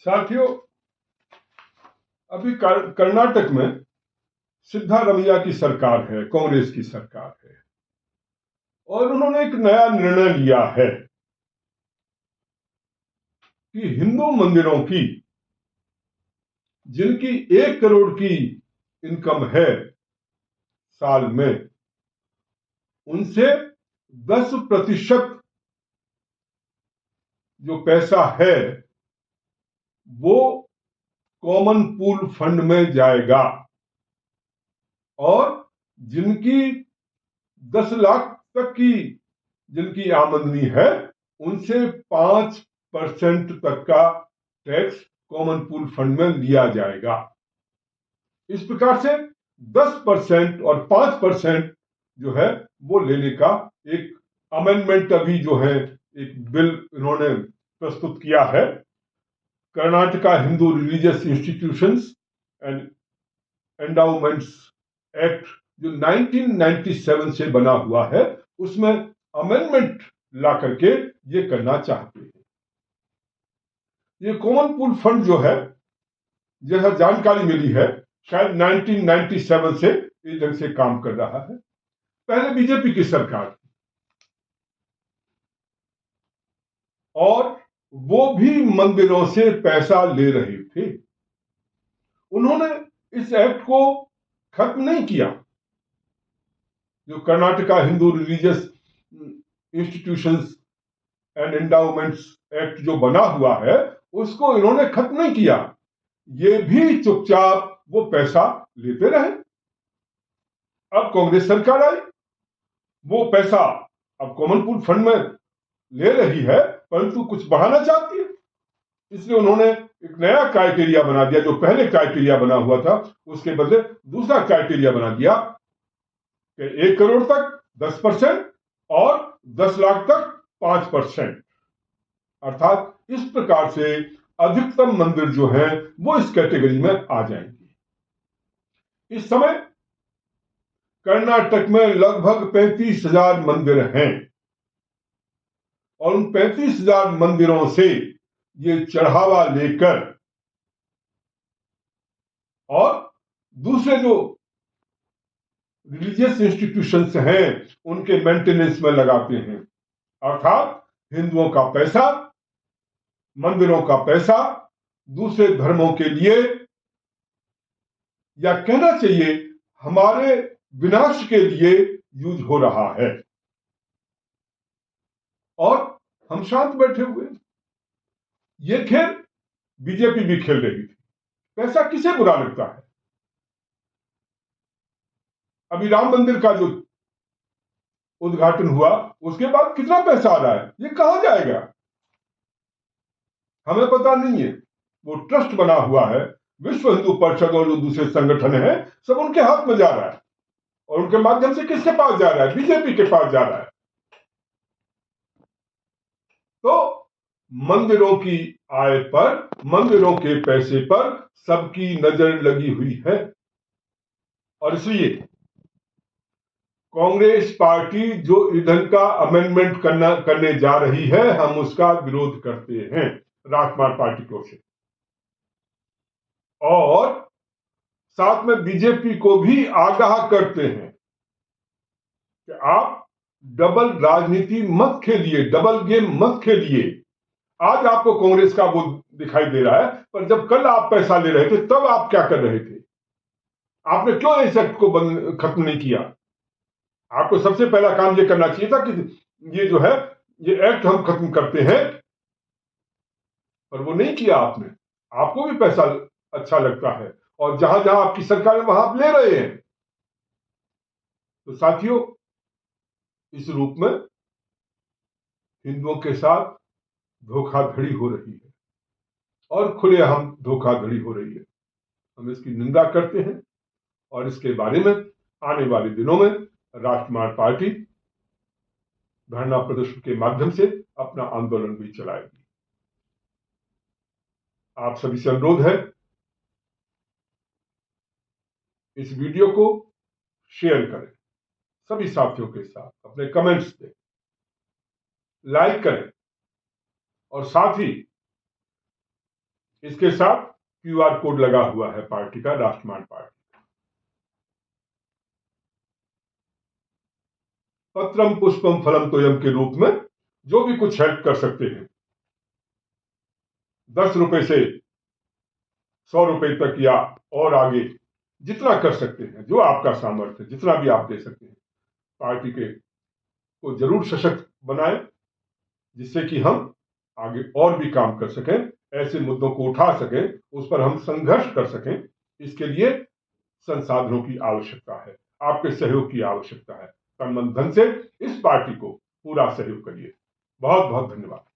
साथियों, अभी कर्नाटक में सिद्धारमैया की सरकार है, कांग्रेस की सरकार है, और उन्होंने एक नया निर्णय लिया है कि हिंदू मंदिरों की जिनकी 1 करोड़ की इनकम है साल में, उनसे 10% जो पैसा है वो कॉमन पूल फंड में जाएगा, और जिनकी 10 लाख तक की जिनकी आमदनी है उनसे 5% तक का टैक्स कॉमन पूल फंड में लिया जाएगा। इस प्रकार से 10% और 5% जो है वो लेने का एक अमेंडमेंट अभी जो है एक बिल इन्होंने प्रस्तुत किया है। Karnataka Hindu religious institutions and endowments act जो 1997 से बना हुआ है, उसमें अमेंडमेंट ला करके ये करना चाहते हैं। ये कॉमन पूल फंड जो है, जैसा जानकारी मिली है, शायद 1997 से इस ढंग से काम कर रहा है। पहले बीजेपी की सरकार थी और वो भी मंदिरों से पैसा ले रहे थे। उन्होंने इस एक्ट को खत्म नहीं किया। जो Karnataka Hindu religious institutions and endowments act जो बना हुआ है उसको इन्होंने खत्म नहीं किया। ये भी चुपचाप वो पैसा लेते रहे। अब कांग्रेस सरकार आई, वो पैसा अब कॉमन पूल फंड में ले रही है, परंतु कुछ बढ़ाना चाहती है। इसलिए उन्होंने एक नया क्राइटेरिया बना दिया। जो पहले क्राइटेरिया बना हुआ था उसके बदले दूसरा क्राइटेरिया बना दिया कि 1 करोड़ तक 10% और 10 लाख तक 5%। अर्थात इस प्रकार से अधिकतम मंदिर जो हैं वो इस कैटेगरी में आ जाएंगे। इस समय कर्नाटक में लगभग 35,000 मंदिर हैं और उन 35,000 मंदिरों से ये चढ़ावा लेकर और दूसरे जो रिलीजियस इंस्टीट्यूशंस हैं उनके मेंटेनेंस में लगाते हैं। अर्थात हिंदुओं का पैसा, मंदिरों का पैसा दूसरे धर्मों के लिए, या कहना चाहिए हमारे विनाश के लिए यूज हो रहा है, और हम शांत बैठे हुए। ये खेल बीजेपी भी खेल रही थी। पैसा किसे बुरा लगता है? अभी राम मंदिर का जो उद्घाटन हुआ उसके बाद कितना पैसा आ रहा है, ये कहां जाएगा हमें पता नहीं है। वो ट्रस्ट बना हुआ है, विश्व हिंदू परिषद और जो दूसरे संगठन हैं सब उनके हाथ में जा रहा है, और उनके माध्यम से किसके पास जा रहा है? बीजेपी के पास जा रहा है। तो मंदिरों की आय पर, मंदिरों के पैसे पर सबकी नजर लगी हुई है, और इसलिए कांग्रेस पार्टी जो ईंधन का अमेंडमेंट करने जा रही है, हम उसका विरोध करते हैं राजकुमार पार्टी की ओर से। और साथ में बीजेपी को भी आगाह करते हैं कि आप डबल राजनीति मत खेलिए, डबल गेम मत खेलिए। आज आपको कांग्रेस का वो दिखाई दे रहा है, पर जब कल आप पैसा ले रहे थे तब आप क्या कर रहे थे? आपने क्यों इस एक्ट को खत्म नहीं किया? आपको सबसे पहला काम ये करना चाहिए था कि ये जो है ये एक्ट हम खत्म करते हैं, पर वो नहीं किया आपने। आपको भी पैसा अच्छा लगता है और जहां जहां आपकी सरकार है वहां आप ले रहे हैं। तो साथियों, इस रूप में हिंदुओं के साथ धोखाधड़ी हो रही है और खुलेआम धोखाधड़ी हो रही है। हम इसकी निंदा करते हैं और इसके बारे में आने वाले दिनों में राजकुमार पार्टी धरना प्रदर्शन के माध्यम से अपना आंदोलन भी चलाएगी। आप सभी से अनुरोध है, इस वीडियो को शेयर करें सभी साथियों के साथ, अपने कमेंट्स दें, लाइक करें, और साथ ही इसके साथ QR कोड लगा हुआ है पार्टी का, राष्ट्रमान पार्टी। पत्रम पुष्पम फलम तोयम के रूप में जो भी कुछ हेल्प कर सकते हैं, 10 रुपए से 100 रुपए तक या और आगे जितना कर सकते हैं, जो आपका सामर्थ्य, जितना भी आप दे सकते हैं, पार्टी के को जरूर सशक्त बनाए, जिससे कि हम आगे और भी काम कर सकें, ऐसे मुद्दों को उठा सकें, उस पर हम संघर्ष कर सकें। इसके लिए संसाधनों की आवश्यकता है, आपके सहयोग की आवश्यकता है। तन मन धन से इस पार्टी को पूरा सहयोग करिए। बहुत बहुत धन्यवाद।